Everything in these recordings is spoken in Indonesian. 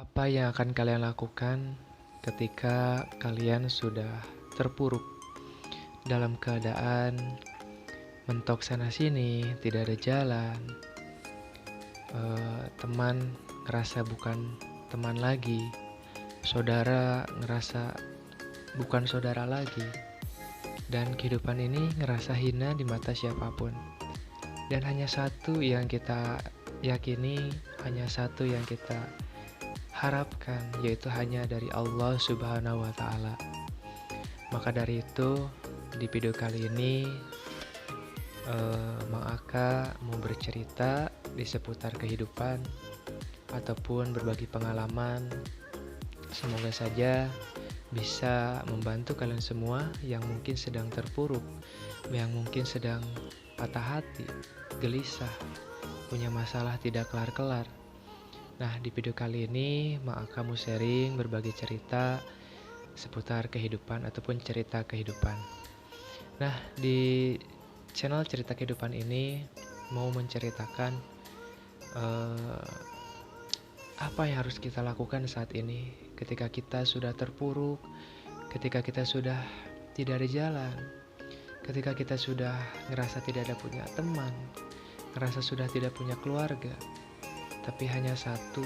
Apa yang akan kalian lakukan ketika kalian sudah terpuruk dalam keadaan mentok sana sini, tidak ada jalan, teman ngerasa bukan teman lagi, saudara ngerasa bukan saudara lagi, dan kehidupan ini ngerasa hina di mata siapapun. Dan hanya satu yang kita yakini, hanya satu yang kita harapkan, yaitu hanya dari Allah Subhanahu wa Ta'ala. Maka dari itu, di video kali ini, Mang Aka mau bercerita di seputar kehidupan ataupun berbagi pengalaman. Semoga saja bisa membantu kalian semua yang mungkin sedang terpuruk, yang mungkin sedang patah hati, gelisah, punya masalah tidak kelar-kelar. Nah, di video kali ini Mang Aka mau sharing berbagi cerita seputar kehidupan ataupun cerita kehidupan. Nah, di channel cerita kehidupan ini mau menceritakan apa yang harus kita lakukan saat ini ketika kita sudah terpuruk, ketika kita sudah tidak ada jalan, ketika kita sudah ngerasa tidak ada punya teman, ngerasa sudah tidak punya keluarga, tapi hanya satu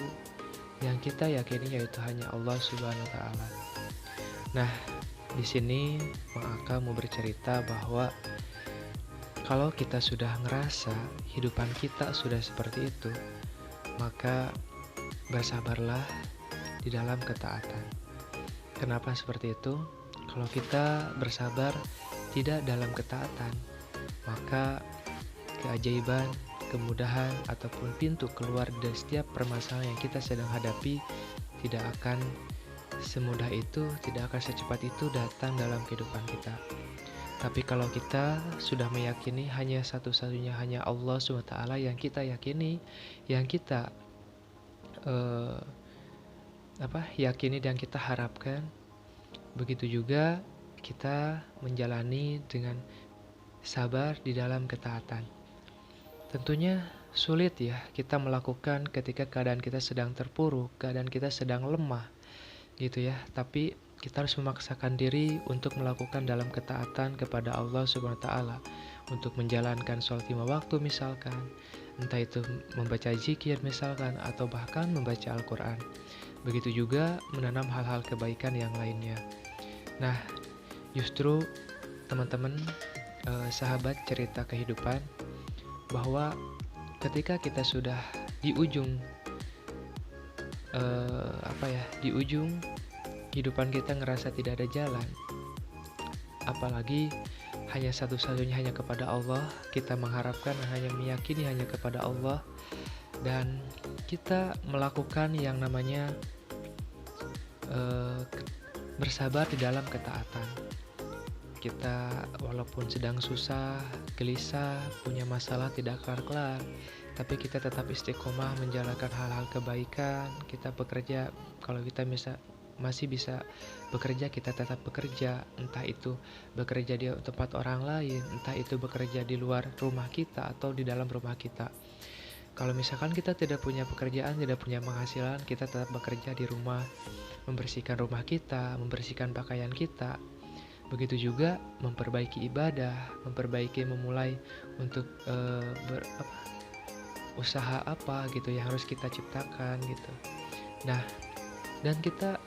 yang kita yakini, yaitu hanya Allah Subhanahu wa Ta'ala. Nah, di sini Mang Aka mau bercerita bahwa kalau kita sudah ngerasa hidupan kita sudah seperti itu, maka bersabarlah di dalam ketaatan. Kenapa seperti itu? Kalau kita bersabar tidak dalam ketaatan, maka keajaiban, kemudahan, ataupun pintu keluar dari setiap permasalahan yang kita sedang hadapi tidak akan semudah itu, tidak akan secepat itu datang dalam kehidupan kita. Tapi kalau kita sudah meyakini hanya satu-satunya hanya Allah SWT yang kita yakini, yang kita yakini dan kita harapkan, begitu juga kita menjalani dengan sabar di dalam ketaatan. Tentunya sulit ya kita melakukan ketika keadaan kita sedang terpuruk, keadaan kita sedang lemah gitu ya. Tapi kita harus memaksakan diri untuk melakukan dalam ketaatan kepada Allah Subhanahu wa Ta'ala, untuk menjalankan sholat 5 waktu misalkan, entah itu membaca zikir misalkan, atau bahkan membaca Al-Quran. Begitu juga menanam hal-hal kebaikan yang lainnya. Nah, justru teman-teman, sahabat cerita kehidupan, bahwa ketika kita sudah di ujung di ujung kehidupan kita ngerasa tidak ada jalan, apalagi hanya satu-satunya hanya kepada Allah, kita mengharapkan hanya meyakini hanya kepada Allah, dan kita melakukan yang namanya bersabar di dalam ketaatan. Kita walaupun sedang susah, gelisah, punya masalah tidak kelar-kelar, tapi kita tetap istiqomah menjalankan hal-hal kebaikan. Kita bekerja, kalau kita masih bisa bekerja, kita tetap bekerja, entah itu bekerja di tempat orang lain, entah itu bekerja di luar rumah kita atau di dalam rumah kita. Kalau misalkan kita tidak punya pekerjaan, tidak punya penghasilan, kita tetap bekerja di rumah, membersihkan rumah kita, membersihkan pakaian kita. Begitu juga memperbaiki ibadah, memulai untuk usaha apa gitu yang harus kita ciptakan gitu. Nah, dan kita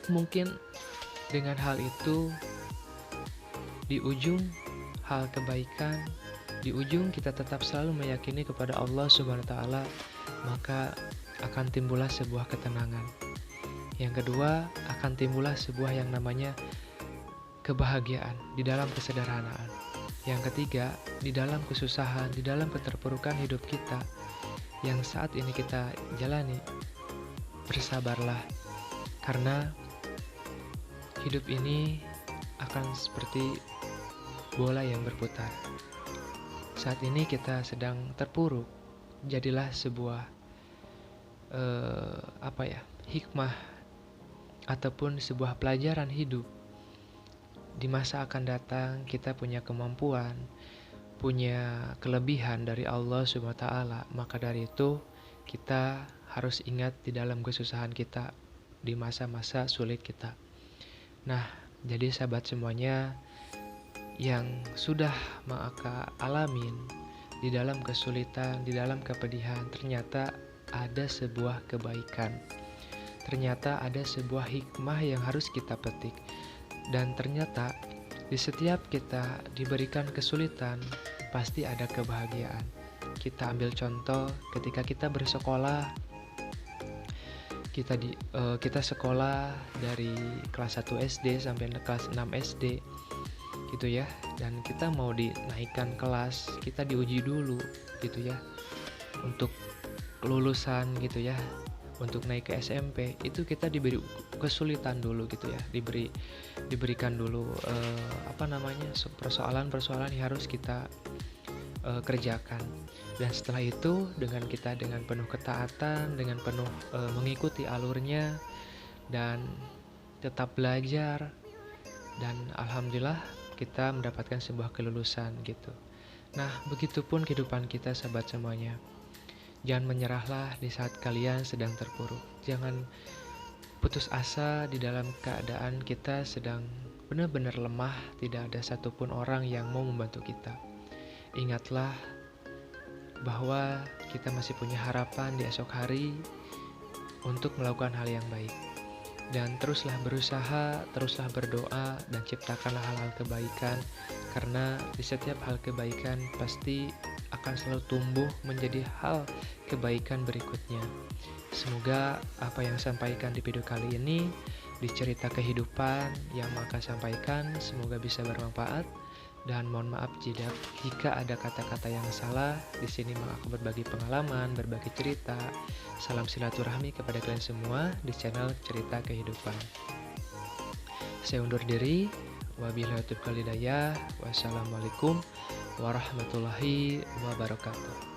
mungkin dengan hal itu, di ujung hal kebaikan, di ujung kita tetap selalu meyakini kepada Allah Subhanahu wa Ta'ala, maka akan timbullah sebuah ketenangan. Yang kedua, akan timbullah sebuah yang namanya kebahagiaan di dalam kesederhanaan. Yang ketiga, di dalam kesusahan, di dalam keterpurukan hidup kita yang saat ini kita jalani, bersabarlah, karena hidup ini akan seperti bola yang berputar. Saat ini kita sedang terpuruk, jadilah sebuah hikmah ataupun sebuah pelajaran hidup. Di masa akan datang kita punya kemampuan, punya kelebihan dari Allah Subhanahu wa Ta'ala, maka dari itu kita harus ingat di dalam kesusahan kita, di masa-masa sulit kita. Nah, jadi sahabat semuanya yang sudah Maka alamin di dalam kesulitan, di dalam kepedihan, ternyata ada sebuah kebaikan. Ternyata ada sebuah hikmah yang harus kita petik. Dan ternyata di setiap kita diberikan kesulitan, pasti ada kebahagiaan. Kita ambil contoh ketika kita bersekolah, kita sekolah dari kelas 1 SD sampai kelas 6 SD gitu ya. Dan kita mau dinaikkan kelas, kita diuji dulu gitu ya. Untuk kelulusan gitu ya. Untuk naik ke SMP itu kita diberi kesulitan dulu gitu ya. Diberikan dulu persoalan-persoalan yang harus kita kerjakan. Dan setelah itu dengan penuh ketaatan, dengan penuh mengikuti alurnya dan tetap belajar, dan alhamdulillah kita mendapatkan sebuah kelulusan gitu. Nah, begitupun kehidupan kita sahabat semuanya. Jangan menyerahlah di saat kalian sedang terpuruk. Jangan putus asa di dalam keadaan kita sedang benar-benar lemah, tidak ada satupun orang yang mau membantu kita. Ingatlah bahwa kita masih punya harapan di esok hari untuk melakukan hal yang baik. Dan teruslah berusaha, teruslah berdoa, dan ciptakanlah hal-hal kebaikan. Karena di setiap hal kebaikan pasti akan selalu tumbuh menjadi hal kebaikan berikutnya. Semoga apa yang sampaikan di video kali ini, di cerita kehidupan yang Maka sampaikan, semoga bisa bermanfaat. Dan mohon maaf jika ada kata-kata yang salah. Di sini aku berbagi pengalaman, berbagi cerita. Salam silaturahmi kepada kalian semua di channel Cerita Kehidupan. Saya undur diri. Wabillahi taufiq wal hidayah. Wassalamualaikum warahmatullahi wabarakatuh.